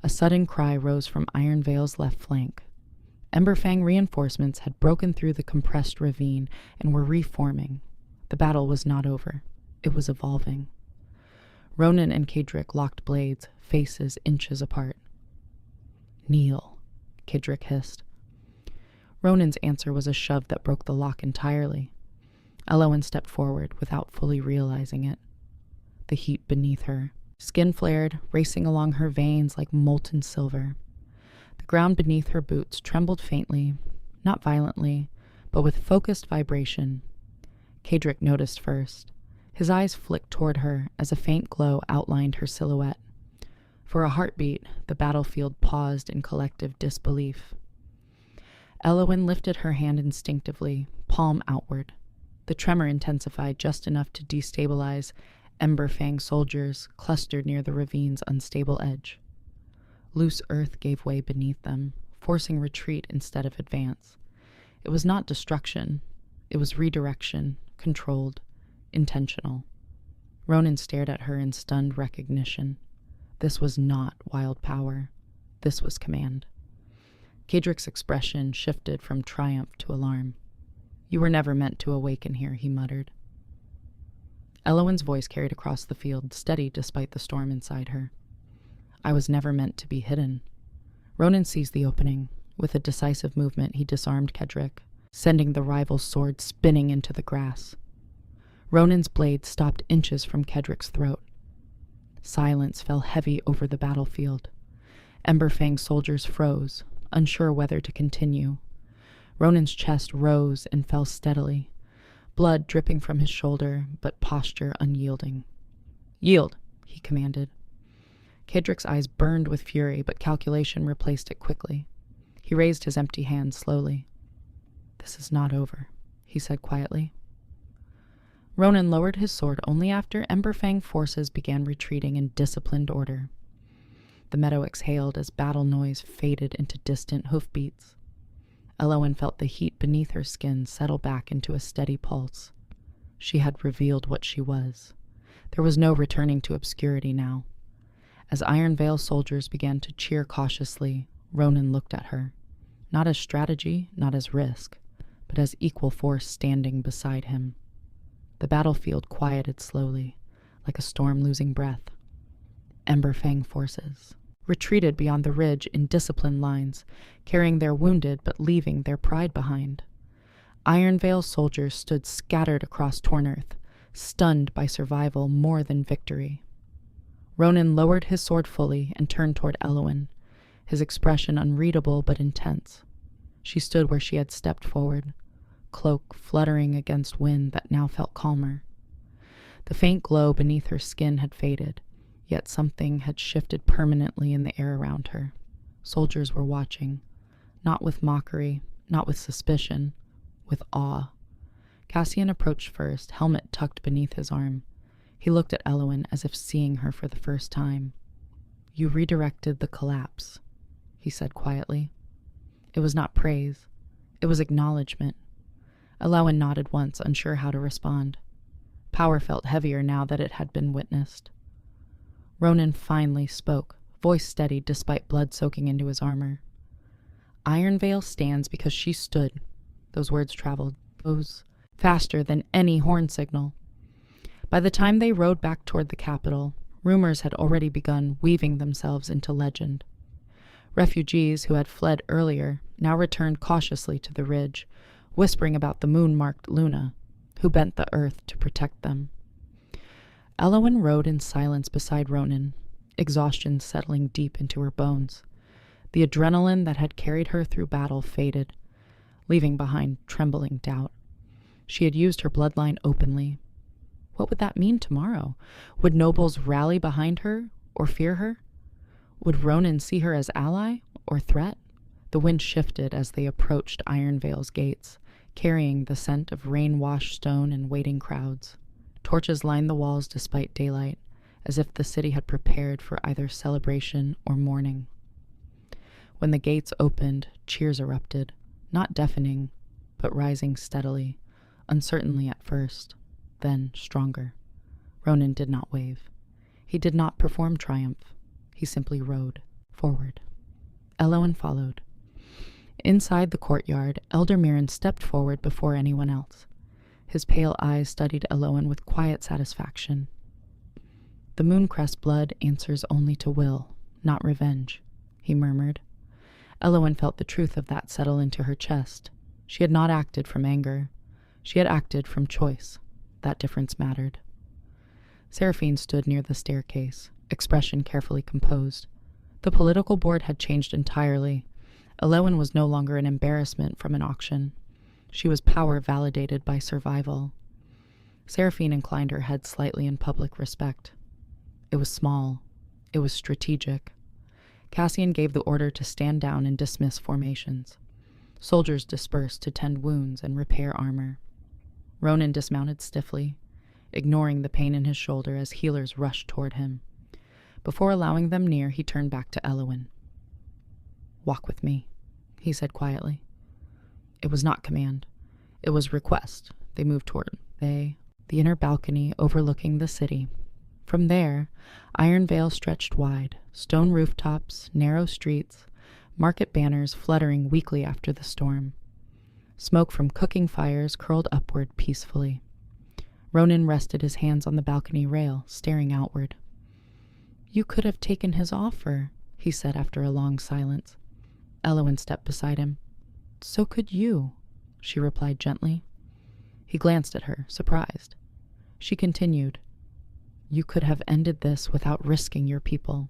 A sudden cry rose from Unveil's left flank. Emberfang reinforcements had broken through the compressed ravine and were reforming. The battle was not over. It was evolving. Ronan and Kadric locked blades, faces inches apart. "Kneel," Kadric hissed. Ronan's answer was a shove that broke the lock entirely. Elowen stepped forward without fully realizing it. The heat beneath her. Skin flared, racing along her veins like molten silver. The ground beneath her boots trembled faintly, not violently, but with focused vibration. Kadric noticed first. His eyes flicked toward her as a faint glow outlined her silhouette. For a heartbeat, the battlefield paused in collective disbelief. Elowen lifted her hand instinctively, palm outward. The tremor intensified just enough to destabilize Emberfang soldiers clustered near the ravine's unstable edge. Loose earth gave way beneath them, forcing retreat instead of advance. It was not destruction. It was redirection, controlled, intentional. Ronan stared at her in stunned recognition. This was not wild power. This was command. Kadrick's expression shifted from triumph to alarm. "You were never meant to awaken here," he muttered. Elowen's voice carried across the field, steady despite the storm inside her. "I was never meant to be hidden." Ronan seized the opening. With a decisive movement, he disarmed Kedrick, sending the rival's sword spinning into the grass. Ronan's blade stopped inches from Kedrick's throat. Silence fell heavy over the battlefield. Emberfang's soldiers froze, unsure whether to continue. Ronan's chest rose and fell steadily, blood dripping from his shoulder, but posture unyielding. "Yield," he commanded. Kedrick's eyes burned with fury, but calculation replaced it quickly. He raised his empty hand slowly. "This is not over," he said quietly. Ronan lowered his sword only after Emberfang forces began retreating in disciplined order. The meadow exhaled as battle noise faded into distant hoofbeats. Elowen felt the heat beneath her skin settle back into a steady pulse. She had revealed what she was. There was no returning to obscurity now. As Ironveil soldiers began to cheer cautiously, Ronan looked at her, not as strategy, not as risk, but as equal force standing beside him. The battlefield quieted slowly, like a storm losing breath. Emberfang forces retreated beyond the ridge in disciplined lines, carrying their wounded but leaving their pride behind. Ironveil soldiers stood scattered across torn earth, stunned by survival more than victory. Ronan lowered his sword fully and turned toward Elowen, his expression unreadable but intense. She stood where she had stepped forward, cloak fluttering against wind that now felt calmer. The faint glow beneath her skin had faded, yet something had shifted permanently in the air around her. Soldiers were watching, not with mockery, not with suspicion, with awe. Cassian approached first, helmet tucked beneath his arm. He looked at Elowen as if seeing her for the first time. "You redirected the collapse," he said quietly. It was not praise. It was acknowledgement. Elowen nodded once, unsure how to respond. Power felt heavier now that it had been witnessed. Ronan finally spoke, voice steady despite blood soaking into his armor. "Ironveil stands because she stood." Those words traveled, faster than any horn signal. By the time they rode back toward the capital, rumors had already begun weaving themselves into legend. Refugees who had fled earlier now returned cautiously to the ridge, whispering about the moon-marked Luna, who bent the earth to protect them. Elowen rode in silence beside Ronan, exhaustion settling deep into her bones. The adrenaline that had carried her through battle faded, leaving behind trembling doubt. She had used her bloodline openly. What would that mean tomorrow? Would nobles rally behind her or fear her? Would Ronan see her as ally or threat? The wind shifted as they approached Ironveil's gates, carrying the scent of rain-washed stone and waiting crowds. Torches lined the walls despite daylight, as if the city had prepared for either celebration or mourning. When the gates opened, cheers erupted, not deafening, but rising steadily, uncertainly at first, then stronger. Ronan did not wave. He did not perform triumph. He simply rode forward. Elowen followed. Inside the courtyard, Elder Mirren stepped forward before anyone else. His pale eyes studied Elowen with quiet satisfaction. "The Mooncrest blood answers only to will, not revenge," he murmured. Elowen felt the truth of that settle into her chest. She had not acted from anger. She had acted from choice. That difference mattered. Seraphine stood near the staircase, expression carefully composed. The political board had changed entirely. Elowen was no longer an embarrassment from an auction. She was power validated by survival. Seraphine inclined her head slightly in public respect. It was small. It was strategic. Cassian gave the order to stand down and dismiss formations. Soldiers dispersed to tend wounds and repair armor. Ronan dismounted stiffly, ignoring the pain in his shoulder as healers rushed toward him. Before allowing them near, he turned back to Elowen. "Walk with me," he said quietly. It was not command. It was request. They moved toward the inner balcony overlooking the city. From there, Iron Veil stretched wide, stone rooftops, narrow streets, market banners fluttering weakly after the storm. Smoke from cooking fires curled upward peacefully. Ronan rested his hands on the balcony rail, staring outward. "You could have taken his offer," he said after a long silence. Elowen stepped beside him. "So could you," she replied gently. He glanced at her, surprised. She continued, "You could have ended this without risking your people."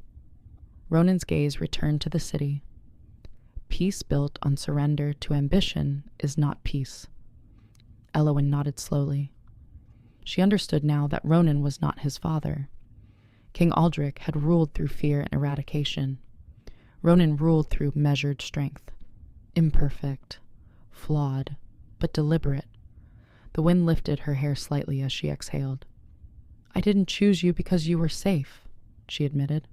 Ronan's gaze returned to the city. Peace built on surrender to ambition is not peace. Elowen nodded slowly. She understood now that Ronan was not his father. King Aldrich had ruled through fear and eradication. Ronan ruled through measured strength. Imperfect, flawed, but deliberate. The wind lifted her hair slightly as she exhaled. "I didn't choose you because you were safe," she admitted.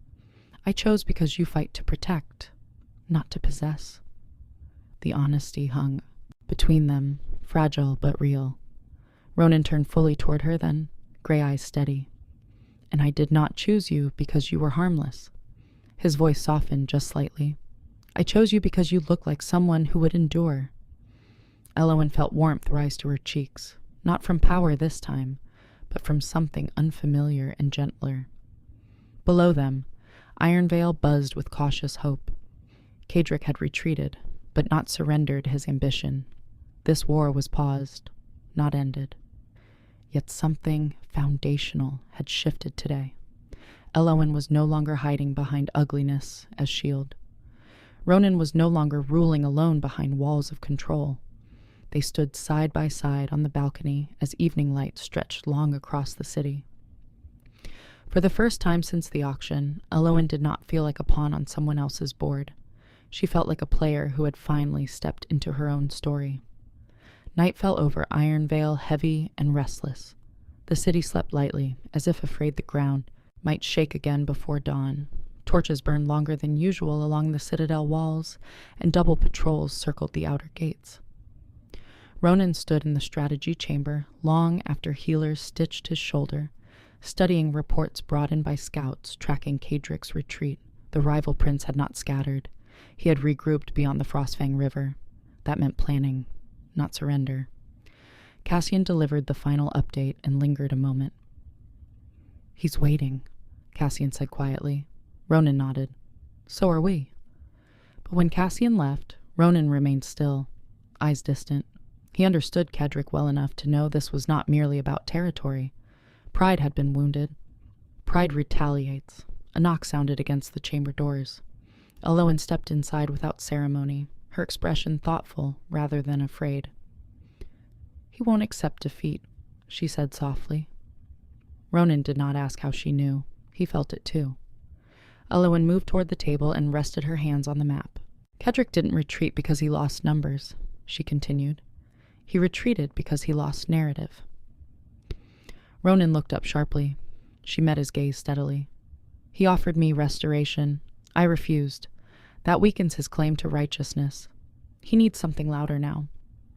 "I chose because you fight to protect, not to possess." The honesty hung between them, fragile but real. Ronan turned fully toward her then, gray eyes steady. "And I did not choose you because you were harmless." His voice softened just slightly. "I chose you because you look like someone who would endure." Elowen felt warmth rise to her cheeks, not from power this time, but from something unfamiliar and gentler. Below them, Iron Veil buzzed with cautious hope. Kadric had retreated, but not surrendered his ambition. This war was paused, not ended. Yet something foundational had shifted today. Elowen was no longer hiding behind ugliness as shield. Ronan was no longer ruling alone behind walls of control. They stood side by side on the balcony as evening light stretched long across the city. For the first time since the auction, Elowen did not feel like a pawn on someone else's board. She felt like a player who had finally stepped into her own story. Night fell over Iron Veil, heavy and restless. The city slept lightly, as if afraid the ground might shake again before dawn. Torches burned longer than usual along the citadel walls, and double patrols circled the outer gates. Ronan stood in the strategy chamber long after healers stitched his shoulder, studying reports brought in by scouts tracking Kadric's retreat. The rival prince had not scattered. He had regrouped beyond the Frostfang River. That meant planning, not surrender. Cassian delivered the final update and lingered a moment. "He's waiting," Cassian said quietly. Ronan nodded. "So are we." But when Cassian left, Ronan remained still, eyes distant. He understood Kadric well enough to know this was not merely about territory. Pride had been wounded. Pride retaliates. A knock sounded against the chamber doors. Elowen stepped inside without ceremony, her expression thoughtful rather than afraid. "He won't accept defeat," she said softly. Ronan did not ask how she knew. He felt it too. Elowen moved toward the table and rested her hands on the map. "Kadric didn't retreat because he lost numbers," she continued. "He retreated because he lost narrative." Ronan looked up sharply. She met his gaze steadily. "He offered me restoration. I refused. That weakens his claim to righteousness. He needs something louder now."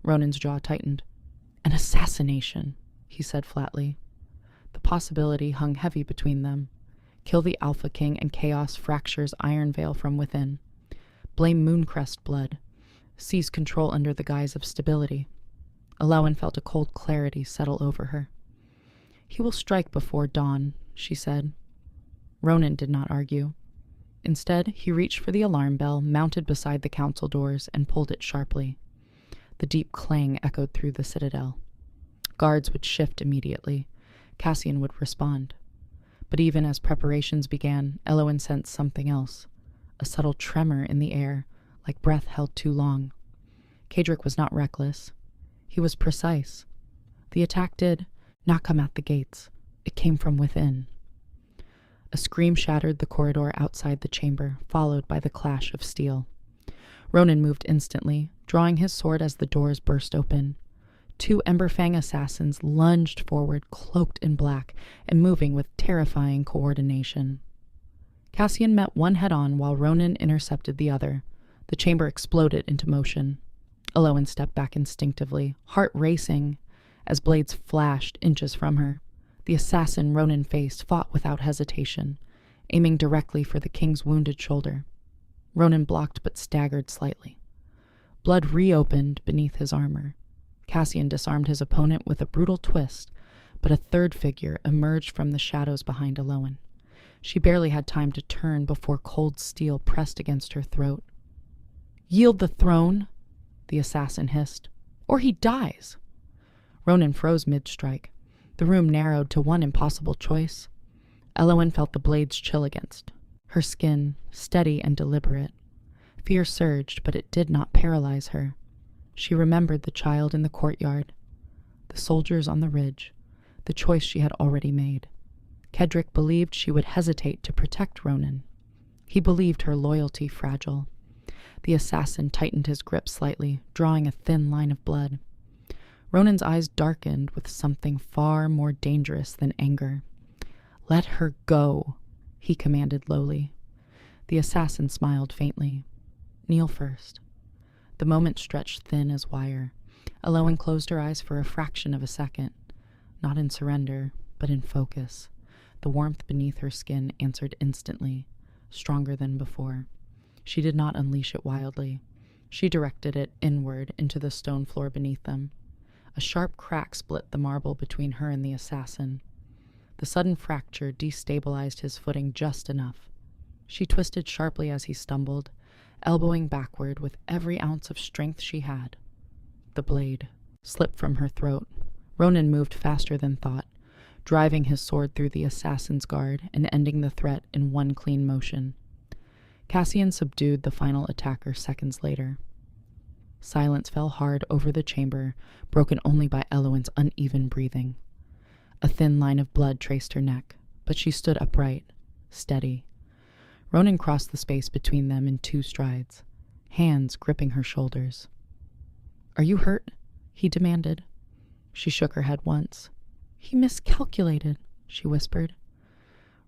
Ronan's jaw tightened. "An assassination," he said flatly. The possibility hung heavy between them. Kill the Alpha King and chaos fractures Iron Veil from within. Blame Mooncrest blood. Seize control under the guise of stability. Elowen felt a cold clarity settle over her. "He will strike before dawn," she said. Ronan did not argue. Instead, he reached for the alarm bell mounted beside the council doors and pulled it sharply. The deep clang echoed through the citadel. Guards would shift immediately. Cassian would respond. But even as preparations began, Elowen sensed something else. A subtle tremor in the air, like breath held too long. Kadric was not reckless. He was precise. The attack did not come at the gates. It came from within. A scream shattered the corridor outside the chamber, followed by the clash of steel. Ronan moved instantly, drawing his sword as the doors burst open. 2 Emberfang assassins lunged forward, cloaked in black, and moving with terrifying coordination. Cassian met one head-on while Ronan intercepted the other. The chamber exploded into motion. Elowen stepped back instinctively, heart racing, as blades flashed inches from her. The assassin Ronan faced fought without hesitation, aiming directly for the king's wounded shoulder. Ronan blocked but staggered slightly. Blood reopened beneath his armor. Cassian disarmed his opponent with a brutal twist, but a third figure emerged from the shadows behind Elowen. She barely had time to turn before cold steel pressed against her throat. "Yield the throne," the assassin hissed, "or he dies." Ronan froze mid-strike. The room narrowed to one impossible choice. Elowen felt the blades chill against her skin, steady and deliberate. Fear surged, but it did not paralyze her. She remembered the child in the courtyard, the soldiers on the ridge, the choice she had already made. Kedrick believed she would hesitate to protect Ronan. He believed her loyalty fragile. The assassin tightened his grip slightly, drawing a thin line of blood. Ronan's eyes darkened with something far more dangerous than anger. "Let her go," he commanded lowly. The assassin smiled faintly. "Kneel first." The moment stretched thin as wire. Elowen closed her eyes for a fraction of a second, not in surrender, but in focus. The warmth beneath her skin answered instantly, stronger than before. She did not unleash it wildly. She directed it inward into the stone floor beneath them. A sharp crack split the marble between her and the assassin. The sudden fracture destabilized his footing just enough. She twisted sharply as he stumbled, elbowing backward with every ounce of strength she had. The blade slipped from her throat. Ronan moved faster than thought, driving his sword through the assassin's guard and ending the threat in one clean motion. Cassian subdued the final attacker seconds later. Silence fell hard over the chamber, broken only by Elowen's uneven breathing. A thin line of blood traced her neck, but she stood upright, steady. Ronan crossed the space between them in 2 strides, hands gripping her shoulders. "Are you hurt?" he demanded. She shook her head once. "He miscalculated," she whispered.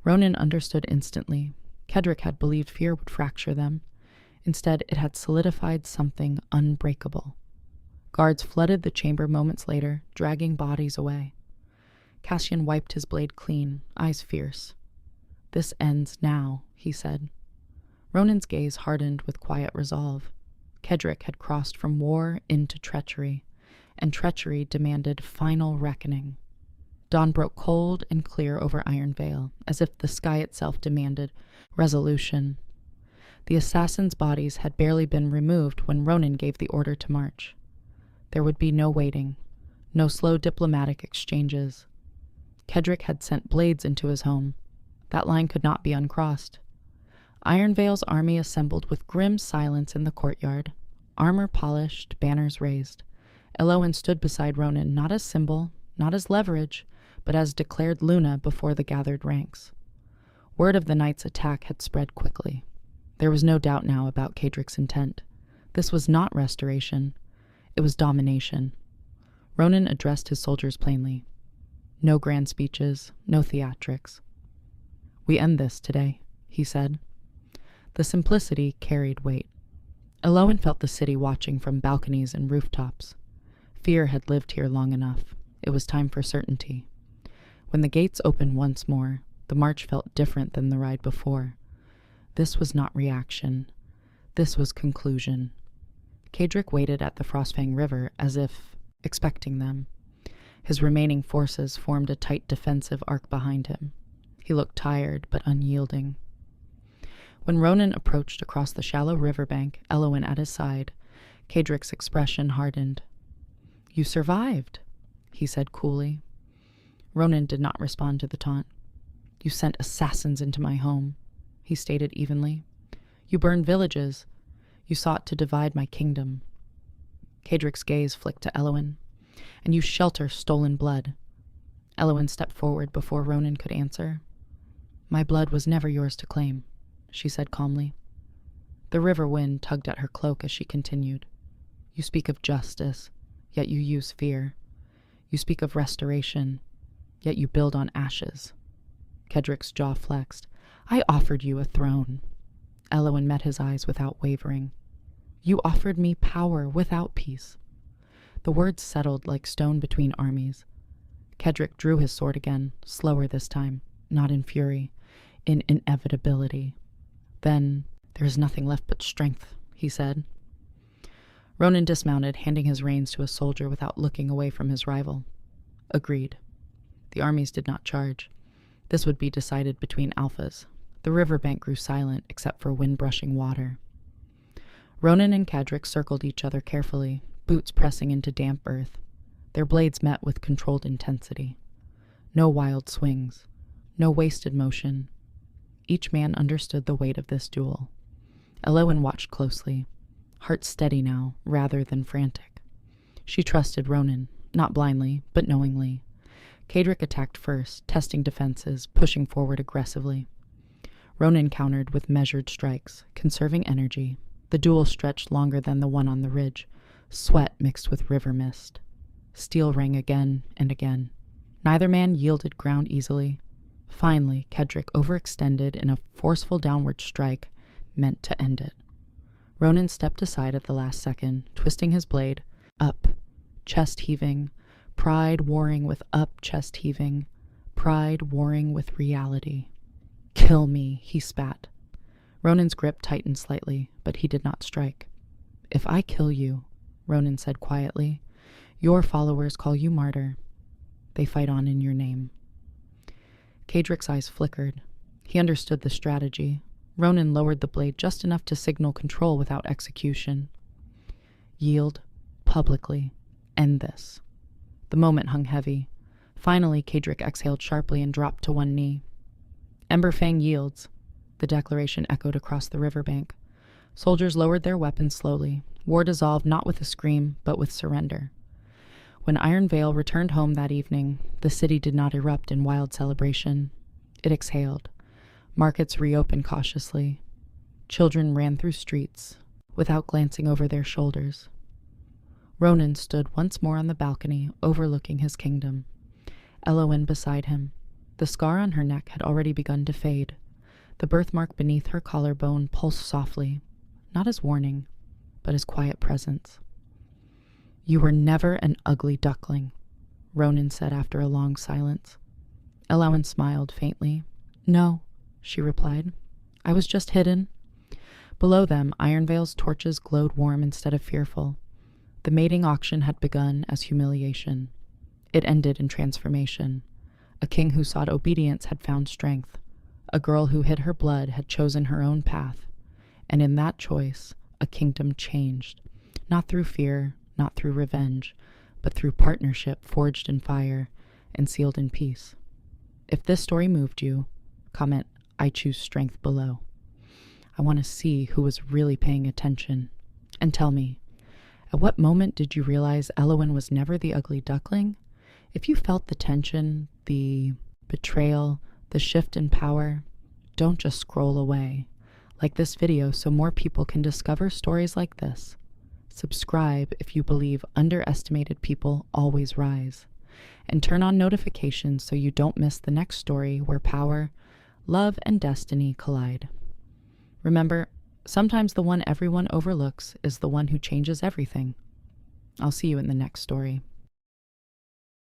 Ronan understood instantly. Kedrick had believed fear would fracture them. Instead, it had solidified something unbreakable. Guards flooded the chamber moments later, dragging bodies away. Cassian wiped his blade clean, eyes fierce. "This ends now," he said. Ronan's gaze hardened with quiet resolve. Kedrick had crossed from war into treachery, and treachery demanded final reckoning. Dawn broke cold and clear over Iron Vale, as if the sky itself demanded resolution. The assassins' bodies had barely been removed when Ronan gave the order to march. There would be no waiting, no slow diplomatic exchanges. Kedrick had sent blades into his home. That line could not be uncrossed. Iron Vale's army assembled with grim silence in the courtyard, armor polished, banners raised. Elowen stood beside Ronan, not as symbol, not as leverage, but as declared Luna before the gathered ranks. Word of the night's attack had spread quickly. There was no doubt now about Kedrick's intent. This was not restoration. It was domination. Ronan addressed his soldiers plainly. No grand speeches, no theatrics. "We end this today," he said. The simplicity carried weight. Elowen felt the city watching from balconies and rooftops. Fear had lived here long enough. It was time for certainty. When the gates opened once more, the march felt different than the ride before. This was not reaction. This was conclusion. Kedrick waited at the Frostfang River as if expecting them. His remaining forces formed a tight defensive arc behind him. He looked tired but unyielding. When Ronan approached across the shallow riverbank, Elowen at his side, Kedrick's expression hardened. "You survived," he said coolly. Ronan did not respond to the taunt. "You sent assassins into my home," he stated evenly. "You burned villages. You sought to divide my kingdom." Kedrick's gaze flicked to Elowen. "And you shelter stolen blood." Elowen stepped forward before Ronan could answer. "My blood was never yours to claim," she said calmly. The river wind tugged at her cloak as she continued. "You speak of justice, yet you use fear. You speak of restoration, yet you build on ashes." Kedrick's jaw flexed. "I offered you a throne." Elowen met his eyes without wavering. "You offered me power without peace." The words settled like stone between armies. Kedrick drew his sword again, slower this time, not in fury, in inevitability. Then, "There is nothing left but strength," he said. Ronan dismounted, handing his reins to a soldier without looking away from his rival. Agreed. The armies did not charge. This would be decided between alphas. The riverbank grew silent except for wind-brushing water. Ronan and Kedrick circled each other carefully, boots pressing into damp earth. Their blades met with controlled intensity. No wild swings. No wasted motion. Each man understood the weight of this duel. Elowen watched closely, heart steady now, rather than frantic. She trusted Ronan, not blindly, but knowingly. Kedrick attacked first, testing defenses, pushing forward aggressively. Ronan countered with measured strikes, conserving energy. The duel stretched longer than the one on the ridge, sweat mixed with river mist. Steel rang again and again. Neither man yielded ground easily. Finally, Kedrick overextended in a forceful downward strike meant to end it. Ronan stepped aside at the last second, twisting his blade, up, chest heaving, pride warring with up, chest heaving, pride warring with reality. "Kill me," he spat. Ronan's grip tightened slightly, but he did not strike. "If I kill you," Ronan said quietly, "your followers call you martyr. They fight on in your name." Kedrick's eyes flickered. He understood the strategy. Ronan lowered the blade just enough to signal control without execution. Yield, publicly, end this. The moment hung heavy. Finally, Kedrick exhaled sharply and dropped to one knee. "Emberfang yields," the declaration echoed across the riverbank. Soldiers lowered their weapons slowly. War dissolved not with a scream, but with surrender. When Unveil returned home that evening, the city did not erupt in wild celebration. It exhaled. Markets reopened cautiously. Children ran through streets, without glancing over their shoulders. Ronan stood once more on the balcony, overlooking his kingdom. Elowen beside him. The scar on her neck had already begun to fade. The birthmark beneath her collarbone pulsed softly, not as warning, but as quiet presence. "You were never an ugly duckling," Ronan said after a long silence. Elowen smiled faintly. "No," she replied. "I was just hidden." Below them, Unveil's torches glowed warm instead of fearful. The mating auction had begun as humiliation. It ended in transformation. A king who sought obedience had found strength. A girl who hid her blood had chosen her own path. And in that choice, a kingdom changed. Not through fear, not through revenge, but through partnership forged in fire and sealed in peace. If this story moved you, comment, "I choose strength" below. I want to see who was really paying attention. And tell me, at what moment did you realize Elowen was never the ugly duckling? If you felt the tension, the betrayal, the shift in power, don't just scroll away. Like this video so more people can discover stories like this. Subscribe if you believe underestimated people always rise. And turn on notifications so you don't miss the next story where power, love, and destiny collide. Remember, sometimes the one everyone overlooks is the one who changes everything. I'll see you in the next story.